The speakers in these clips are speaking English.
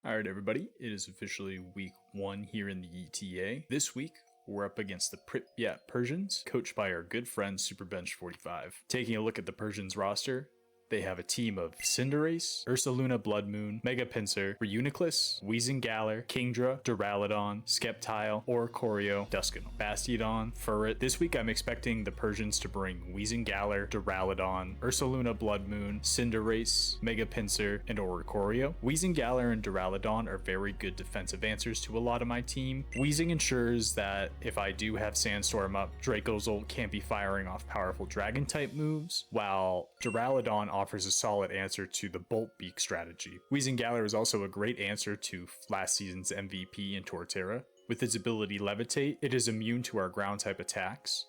Alright everybody, it is officially week 1 here in the ETA. This week, we're up against the Pripyat Persians, coached by our good friend Superbench45. Taking a look at the Persians roster, they have a team of Cinderace, Ursaluna Bloodmoon, Megapincer, Reuniclus, Weezinggalar, Kingdra, Duraludon, Sceptile, Oricorio, Dusknoir, Bastiodon, Furret. This week I'm expecting the Persians to bring Weezinggalar, Duraludon, Ursaluna Bloodmoon, Cinderace, Megapincer, and Oricorio. Weezinggalar and Duraludon are very good defensive answers to a lot of my team. Weezing ensures that if I do have Sandstorm up, Dracozolt can't be firing off powerful Dragon type moves, while Duraludon offers a solid answer to the Bolt Beak strategy. Weezinggalar is also a great answer to last season's MVP in Torterra. With its ability Levitate, it is immune to our ground type attacks,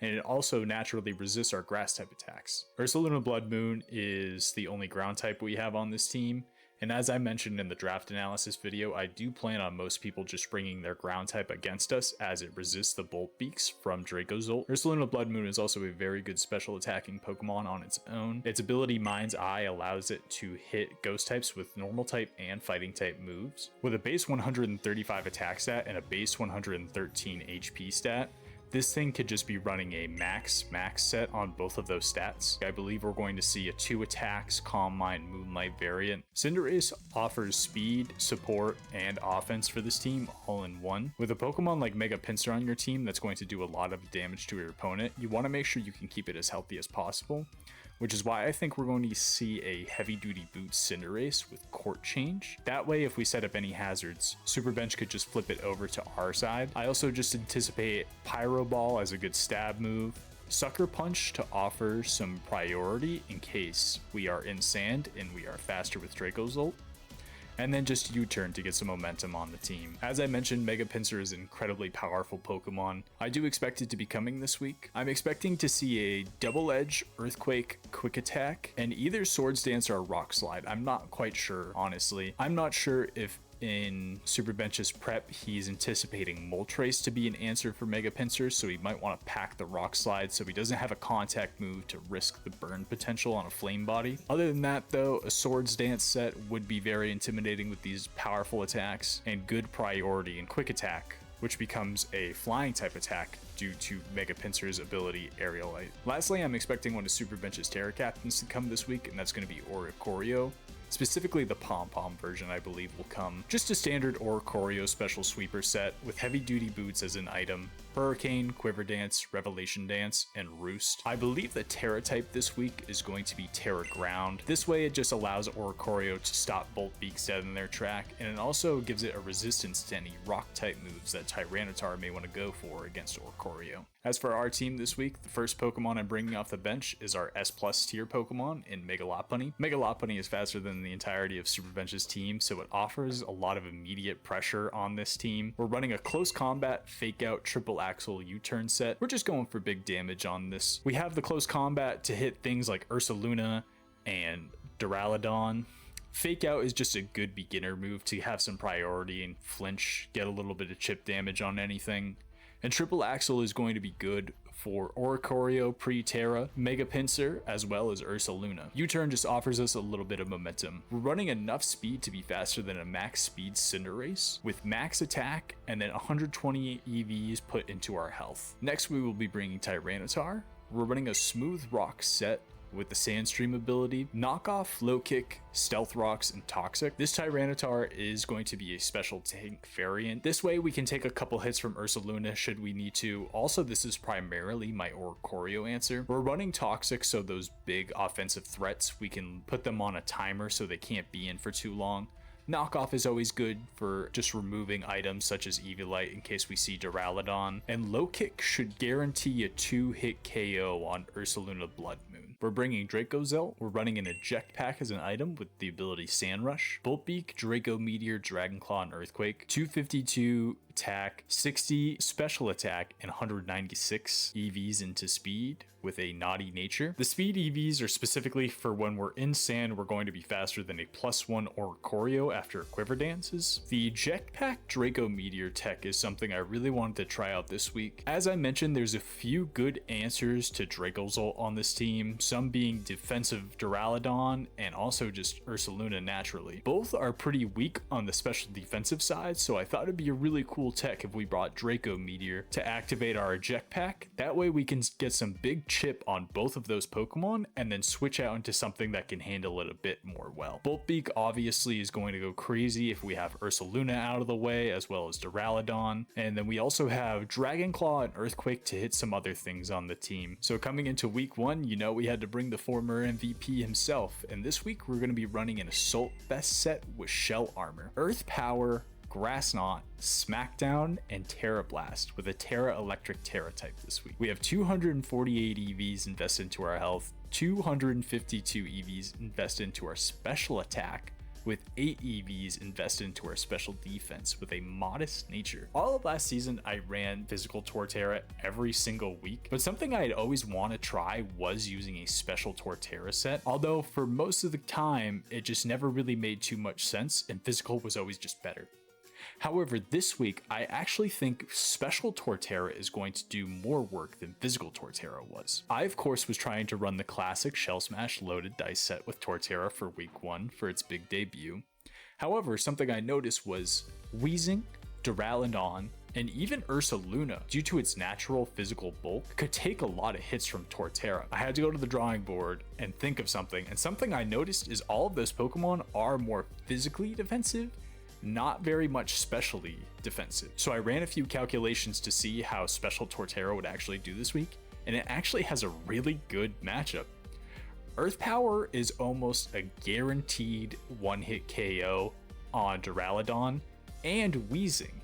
and it also naturally resists our grass type attacks. Ursaluna Bloodmoon is the only ground type we have on this team, and as I mentioned in the draft analysis video, I do plan on most people just bringing their ground type against us as it resists the Bolt Beaks from Dracozolt. Ursaluna Bloodmoon is also a very good special attacking Pokemon on its own. Its ability Mind's Eye allows it to hit ghost types with normal type and fighting type moves. With a base 135 attack stat and a base 113 HP stat, this thing could just be running a max set on both of those stats. I believe we're going to see a 2 attacks, Calm Mind, Moonlight variant. Cinderace offers speed, support, and offense for this team all in one. With a Pokemon like Megapincer on your team that's going to do a lot of damage to your opponent, you want to make sure you can keep it as healthy as possible, which is why I think we're going to see a heavy-duty boot Cinderace with Court Change. That way, if we set up any hazards, Super Bench could just flip it over to our side. I also just anticipate Pyro Ball as a good stab move, Sucker Punch to offer some priority in case we are in sand and we are faster with Dracozolt, and then just U-turn to get some momentum on the team. As I mentioned, Megapincer is an incredibly powerful Pokemon. I do expect it to be coming this week. I'm expecting to see a Double Edge, Earthquake, Quick Attack, and either Swords Dance or Rock Slide. I'm not quite sure, honestly. I'm not sure if in Super Bench's prep, he's anticipating Moltres to be an answer for Megapincer, so he might want to pack the Rock Slide so he doesn't have a contact move to risk the burn potential on a Flame Body. Other than that though, a Swords Dance set would be very intimidating with these powerful attacks and good priority in Quick Attack, which becomes a flying type attack due to Megapincer's ability Aerialite. Lastly, I'm expecting one of Super Bench's Terra Captains to come this week, and that's going to be Oricorio. Specifically, the Pom-Pom version, I believe, will come. Just a standard Oricorio special sweeper set with heavy-duty boots as an item, Hurricane, Quiver Dance, Revelation Dance, and Roost. I believe the Terra type this week is going to be Terra Ground. This way, it just allows Oricorio to stop Bolt Beaks dead in their track, and it also gives it a resistance to any rock type moves that Tyranitar may want to go for against Oricorio. As for our team this week, the first Pokemon I'm bringing off the bench is our S+ tier Pokemon in Megalopunny. Megalopunny is faster than the entirety of Super Bench's team, so it offers a lot of immediate pressure on this team. We're running a close combat, fake out, triple axle U-turn set. We're just going for big damage on this. We have the close combat to hit things like Ursaluna and Duraludon. Fake out is just a good beginner move to have some priority and flinch, get a little bit of chip damage on anything. And Triple Axle is going to be good for Oricorio, Pre-Terra, Megapincer, as well as Ursaluna. U-turn just offers us a little bit of momentum. We're running enough speed to be faster than a max speed Cinderace, with max attack and then 120 EVs put into our health. Next, we will be bringing Tyranitar. We're running a Smooth Rock set with the Sandstream ability, Knockoff, Low Kick, Stealth Rocks, and Toxic. This Tyranitar is going to be a special tank variant. This way we can take a couple hits from Ursaluna should we need to. Also, this is primarily my Oricorio answer. We're running Toxic, so those big offensive threats, we can put them on a timer so they can't be in for too long. Knockoff is always good for just removing items such as Eviolite in case we see Duraludon, and Low Kick should guarantee a 2-hit KO on Ursaluna Bloodmoon. We're bringing Dracozolt, we're running an Eject Pack as an item with the ability Sand Rush, Bolt Beak, Draco Meteor, Dragonclaw, and Earthquake, 252 attack, 60 special attack, and 196 EVs into speed with a naughty nature. The speed EVs are specifically for when we're in sand, we're going to be faster than a +1 Oricorio after Quiver Dances. The Jetpack Draco Meteor tech is something I really wanted to try out this week. As I mentioned, there's a few good answers to Dracozolt on this team, some being defensive Duraludon and also just Ursaluna naturally. Both are pretty weak on the special defensive side, so I thought it'd be a really cool tech if we brought Draco Meteor to activate our eject pack. That way we can get some big chip on both of those Pokemon and then switch out into something that can handle it a bit more well. Boltbeak obviously is going to go crazy if we have Ursaluna out of the way, as well as Duraludon, and then we also have Dragon Claw and Earthquake to hit some other things on the team. So coming into week 1, you know we had to bring the former MVP himself, and this week we're going to be running an Assault Vest set with Shell Armor, Earth Power, Grass Knot, Smackdown, and Terra Blast with a Terra Electric Terra type this week. We have 248 EVs invested into our health, 252 EVs invested into our special attack, with 8 EVs invested into our special defense with a modest nature. All of last season, I ran physical Torterra every single week, but something I'd always want to try was using a special Torterra set, although for most of the time, it just never really made too much sense, and physical was always just better. However, this week, I actually think Special Torterra is going to do more work than Physical Torterra was. I, of course, was trying to run the classic Shell Smash loaded dice set with Torterra for week 1 for its big debut. However, something I noticed was Weezing, Duraludon, and even Ursaluna, due to its natural physical bulk, could take a lot of hits from Torterra. I had to go to the drawing board and think of something, and something I noticed is all of those Pokemon are more physically defensive, not very much specially defensive. So I ran a few calculations to see how Special Torterra would actually do this week, and it actually has a really good matchup. Earth Power is almost a guaranteed one-hit KO on Duraludon and Weezing.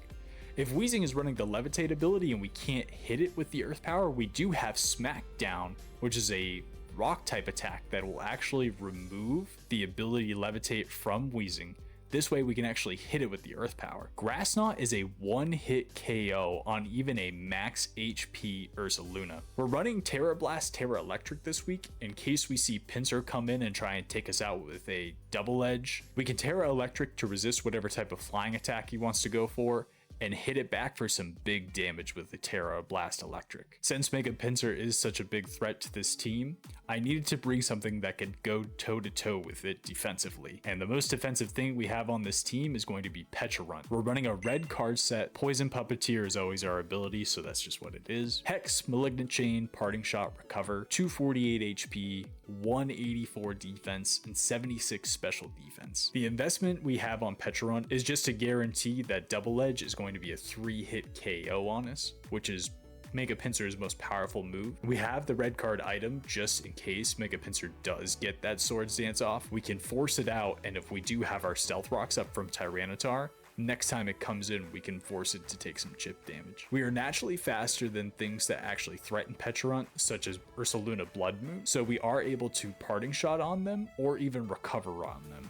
If Weezing is running the Levitate ability and we can't hit it with the Earth Power, we do have Smackdown, which is a rock type attack that will actually remove the ability to Levitate from Weezing. This way we can actually hit it with the Earth Power. Grass Knot is a one-hit KO on even a max HP Ursaluna. We're running Terra Blast, Terra Electric this week in case we see Pinsir come in and try and take us out with a double edge. We can Terra Electric to resist whatever type of flying attack he wants to go for, and hit it back for some big damage with the Terra Blast Electric. Since Mega Pinsir is such a big threat to this team, I needed to bring something that could go toe-to-toe with it defensively. And the most defensive thing we have on this team is going to be Pecharunt. We're running a red card set. Poison Puppeteer is always our ability, so that's just what it is. Hex, Malignant Chain, Parting Shot, Recover, 248 HP, 184 defense, and 76 special defense. The investment we have on Pecharunt is just to guarantee that Double Edge is going to be a 3-hit KO on us, which is Mega Pinsir's most powerful move. We have the red card item just in case Mega Pinsir does get that Swords Dance off. We can force it out, and if we do have our Stealth Rocks up from Tyranitar, next time it comes in, we can force it to take some chip damage. We are naturally faster than things that actually threaten Pecharunt, such as Ursaluna Blood Moon, so we are able to Parting Shot on them or even Recover on them.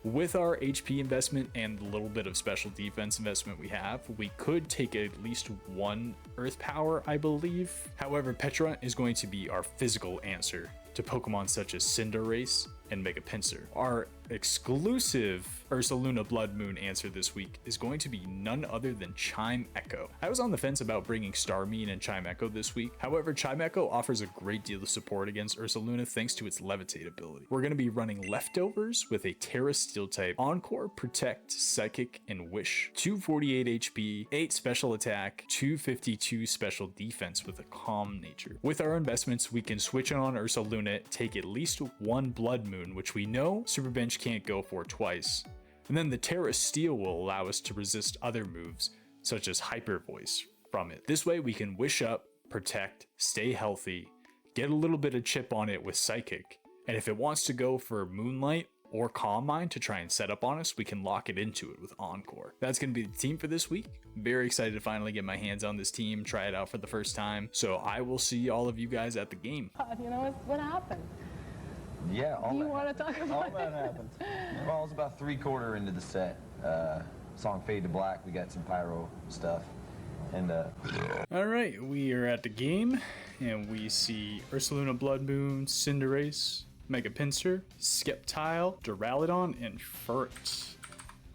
With our HP investment and the little bit of special defense investment we have, we could take at least one Earth Power, I believe. However, Pecharunt is going to be our physical answer to Pokemon such as Cinderace and Mega Pinsir. Our exclusive Ursaluna Blood Moon answer this week is going to be none other than Chime Echo. I was on the fence about bringing Starmine and Chime Echo this week. However, Chime Echo offers a great deal of support against Ursaluna thanks to its Levitate ability. We're going to be running Leftovers with a Terra Steel type, Encore, Protect, Psychic, and Wish, 248 HP, 8 special attack, 252 special defense with a Calm nature. With our investments, we can switch on Ursaluna, take at least one Blood Moon, which we know Super Bench can't go for twice. And then the Terra Steel will allow us to resist other moves, such as Hyper Voice, from it. This way we can Wish Up, Protect, stay healthy, get a little bit of chip on it with Psychic, and if it wants to go for Moonlight or Calm Mind to try and set up on us, we can lock it into it with Encore. That's going to be the team for this week. Very excited to finally get my hands on this team, try it out for the first time. So I will see all of you guys at the game. You know what happened? Yeah, Do you want to talk about all that happened. Well, it was about 3/4 into the set. Song Fade to Black, we got some pyro stuff. And all right, we are at the game, and we see Ursaluna Blood Moon, Cinderace, Mega Pinsir, Skeptile, Duraludon, and Furret.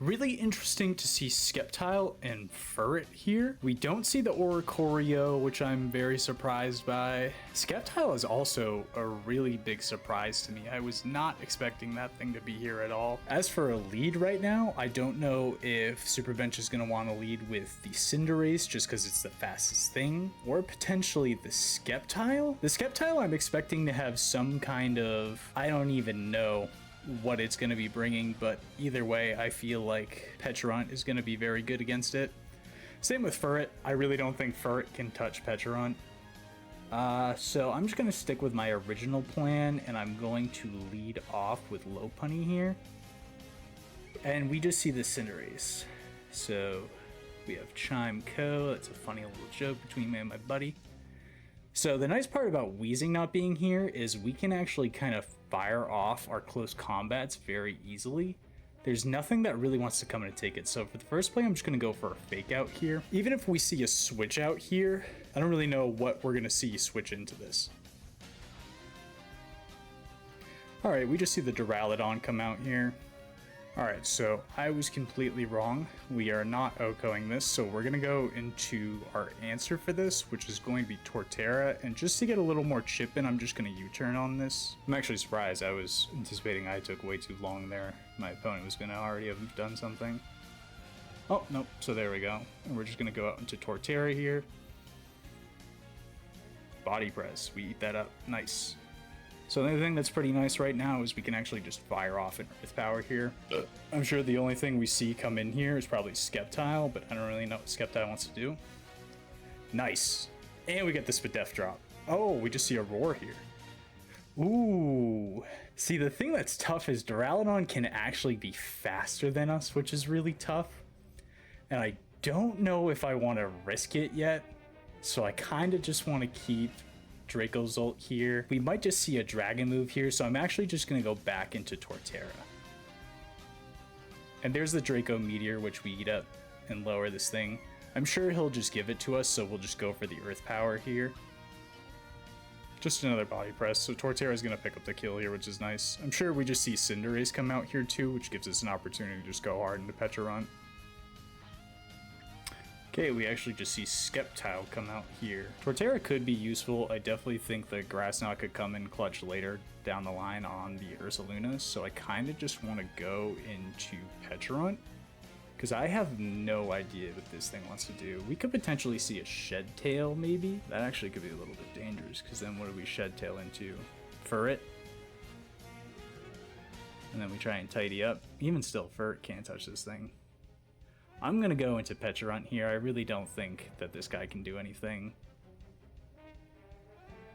Really interesting to see Skeptile and Furret here. We don't see the Oricorio, which I'm very surprised by. Skeptile is also a really big surprise to me. I was not expecting that thing to be here at all. As for a lead right now, I don't know if Superbench is going to want to lead with the Cinderace just because it's the fastest thing, or potentially the Skeptile. The Skeptile I'm expecting to have some kind of, I don't even know what it's going to be bringing, but either way I feel like Pecharunt is going to be very good against it. Same with Furret. I really don't think Furret can touch Pecharunt. So I'm just going to stick with my original plan, and I'm going to lead off with Lopunny here. And we just see the Cinderace. So we have Chime Co. That's a funny little joke between me and my buddy. So the nice part about Weezing not being here is we can actually kind of fire off our close combats very easily. There's nothing that really wants to come in and take it. So for the first play, I'm just going to go for a fake out here. Even if we see a switch out here, I don't really know what we're going to see switch into this. All right, we just see the Duraludon come out here. All right, so I was completely wrong. We are not OHKOing this, so we're gonna go into our answer for this, which is going to be Torterra, and just to get a little more chip in, I'm just gonna U-turn on this. I'm actually surprised. I was anticipating I took way too long there. My opponent was gonna already have done something. Oh, nope, so there we go. And we're just gonna go out into Torterra here. Body press, we eat that up, nice. So the only thing that's pretty nice right now is we can actually just fire off an Earth Power here. I'm sure the only thing we see come in here is probably Skeptile, but I don't really know what Skeptile wants to do. Nice. And we get the Spadef drop. Oh, we just see a Roar here. Ooh. See, the thing that's tough is Duraludon can actually be faster than us, which is really tough. And I don't know if I want to risk it yet. So I kind of just want to keep Dracozolt here. We might just see a Dragon move here, so I'm actually just going to go back into Torterra. And there's the Draco Meteor, which we eat up and lower this thing. I'm sure he'll just give it to us, so we'll just go for the Earth Power here. Just another body press, so Torterra is going to pick up the kill here, which is nice. I'm sure we just see Cinderace come out here too, which gives us an opportunity to just go hard into Pecharunt. Okay, we actually just see Skeptile come out here. Torterra could be useful. I definitely think the Grass Knot could come in clutch later down the line on the Ursaluna, so I kind of just want to go into Pecharunt, because I have no idea what this thing wants to do. We could potentially see a Shed Tail, maybe? That actually could be a little bit dangerous, because then what do we Shed Tail into? Furret? And then we try and tidy up. Even still, Furret can't touch this thing. I'm going to go into Pecharunt here. I really don't think that this guy can do anything.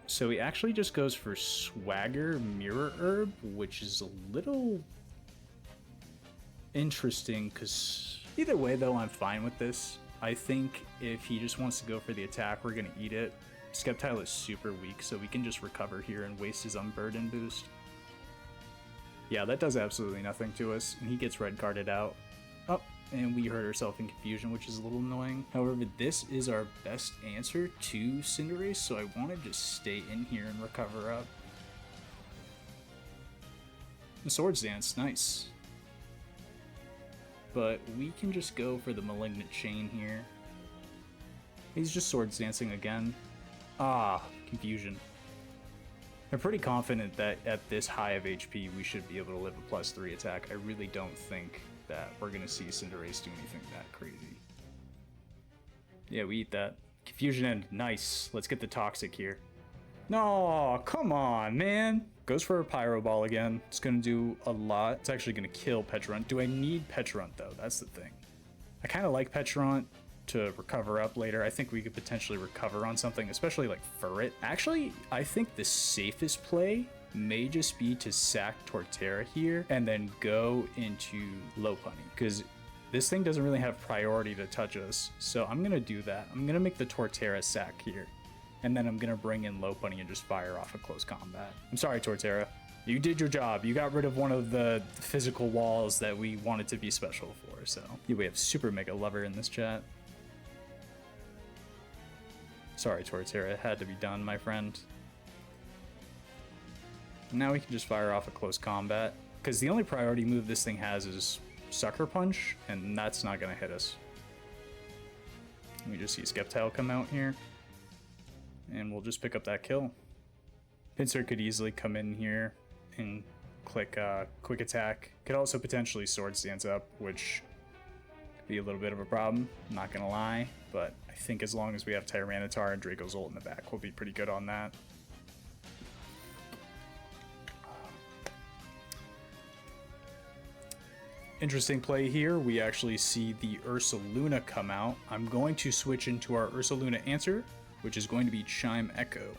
So he actually just goes for Swagger Mirror Herb, which is a little interesting because either way, though, I'm fine with this. I think if he just wants to go for the attack, we're going to eat it. Skeptile is super weak, so we can just recover here and waste his Unburden boost. Yeah, that does absolutely nothing to us, and he gets red carded out. Oh. And we hurt ourselves in Confusion, which is a little annoying. However, this is our best answer to Cinderace, so I want to just stay in here and recover up. The Swords Dance, nice. But we can just go for the Malignant Chain here. He's just Swords Dancing again. Ah, Confusion. I'm pretty confident that at this high of HP, we should be able to live a +3 attack. I really don't think that we're gonna see Cinderace do anything that crazy. Yeah, we eat that. Confusion End, nice. Let's get the Toxic here. No, come on, man. Goes for a Pyro Ball again. It's gonna do a lot. It's actually gonna kill Pecharunt. Do I need Pecharunt though? That's the thing. I kind of like Pecharunt to recover up later. I think we could potentially recover on something, especially like Furret. Actually, I think the safest play may just be to sack Torterra here and then go into Lopunny, because this thing doesn't really have priority to touch us. So I'm gonna do that. I'm gonna make the Torterra sack here, and then I'm gonna bring in Lopunny and just fire off a close combat. I'm sorry, Torterra. You did your job. You got rid of one of the physical walls that we wanted to be special for. So yeah, we have Super Mega Lover in this chat. Sorry, Torterra. It had to be done, my friend. Now we can just fire off a close combat, because the only priority move this thing has is Sucker Punch, and that's not going to hit us. We just see Skeptile come out here, and we'll just pick up that kill. Pincer could easily come in here and click Quick Attack. Could also potentially Sword Stance up, which could be a little bit of a problem, I'm not going to lie, but I think as long as we have Tyranitar and Draco's ult in the back, we'll be pretty good on that. Interesting play here. We actually see the Ursaluna come out. I'm going to switch into our Ursaluna answer, which is going to be Chime Echo.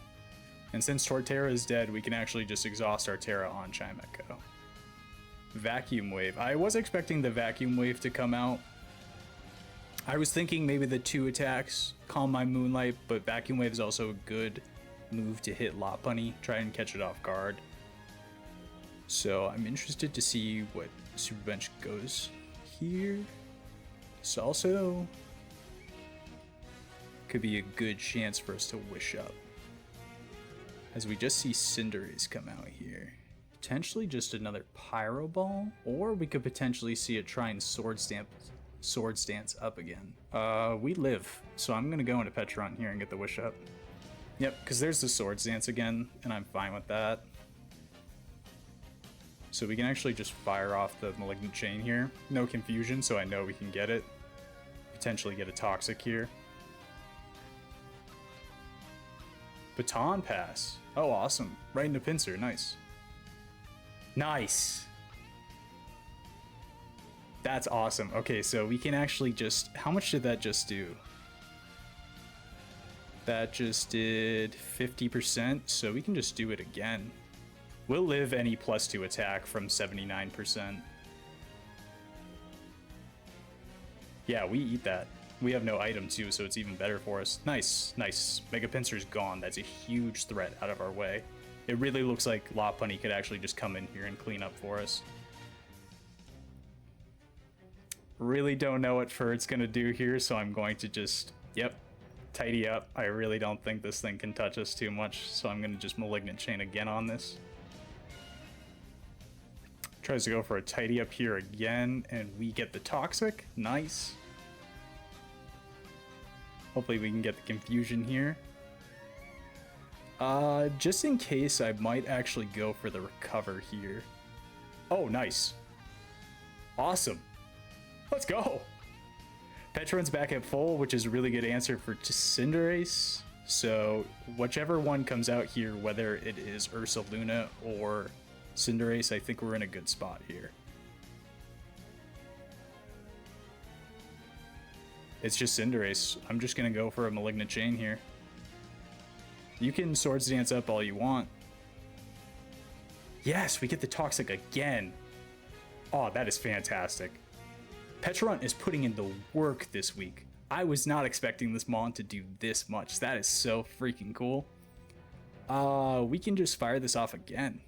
And since Torterra is dead, we can actually just exhaust our Terra on Chime Echo. Vacuum Wave. I was expecting the Vacuum Wave to come out. I was thinking maybe the 2 attacks, Calm My Moonlight, but Vacuum Wave is also a good move to hit Lopunny, try and catch it off guard. So I'm interested to see what Super Bench goes here. This also could be a good chance for us to wish up, as we just see Cinderace come out here. Potentially just another Pyro Ball, or we could potentially see it try and Sword Stance up again. We live, so I'm gonna go into Petron here and get the wish up. Yep, because there's the Sword Stance again, and I'm fine with that. So we can actually just fire off the Malignant Chain here. No confusion, so I know we can get it. Potentially get a Toxic here. Baton Pass. Oh, awesome. Right into Pincer. Nice. Nice. That's awesome. Okay, so we can actually just... How much did that just do? That just did 50%, so we can just do it again. We'll live any +2 attack from 79%. Yeah, we eat that. We have no item too, so it's even better for us. Nice, nice. Mega Pincer's gone. That's a huge threat out of our way. It really looks like Lopunny could actually just come in here and clean up for us. Really don't know what Furt's gonna do here, so I'm going to just, yep, tidy up. I really don't think this thing can touch us too much, so I'm gonna just Malignant Chain again on this. Tries to go for a tidy up here again, and we get the Toxic. Nice. Hopefully we can get the Confusion here. Just in case, I might actually go for the Recover here. Oh, nice. Awesome. Let's go. Petron's back at full, which is a really good answer for Cinderace. So whichever one comes out here, whether it is Ursaluna or Cinderace, I think we're in a good spot here. It's just Cinderace. I'm just gonna go for a Malignant Chain here. You can Sword Dance up all you want. Yes, we get the Toxic again. Oh, that is fantastic. Petron is putting in the work this week. I was not expecting this Mon to do this much. That is so freaking cool. We can just fire this off again.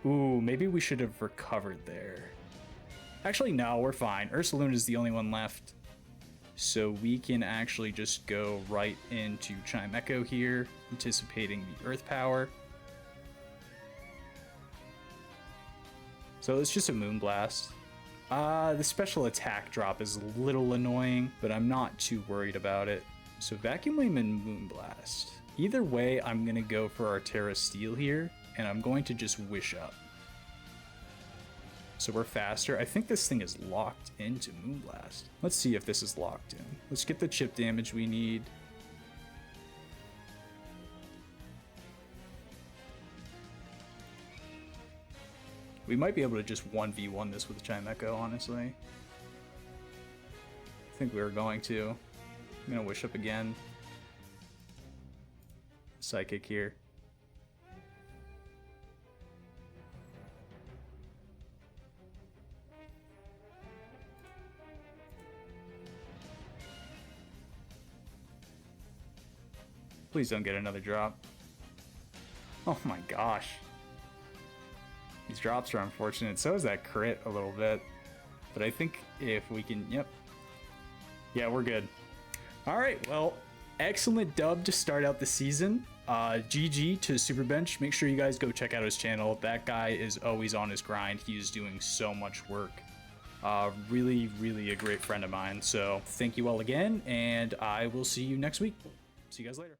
Ooh, maybe we should have recovered there. Actually, no, we're fine. Ursaluna is the only one left. So we can actually just go right into Chime Echo here, anticipating the Earth Power. So it's just a Moonblast. The special attack drop is a little annoying, but I'm not too worried about it. So Vacuum Wave and Moonblast. Either way, I'm gonna go for our Terra Steel here, and I'm going to just wish up. So we're faster. I think this thing is locked into Moonblast. Let's see if this is locked in. Let's get the chip damage we need. We might be able to just 1v1 this with Chime Echo, honestly. I think we were going to. I'm gonna wish up again. Psychic here. Please don't get another drop. Oh my gosh. These drops are unfortunate. So is that crit a little bit. But I think if we can, yep. Yeah, we're good. All right, well, excellent dub to start out the season. GG to Superbench. Make sure you guys go check out his channel. That guy is always on his grind. He is doing so much work. Really a great friend of mine. So thank you all again, and I will see you next week. See you guys later.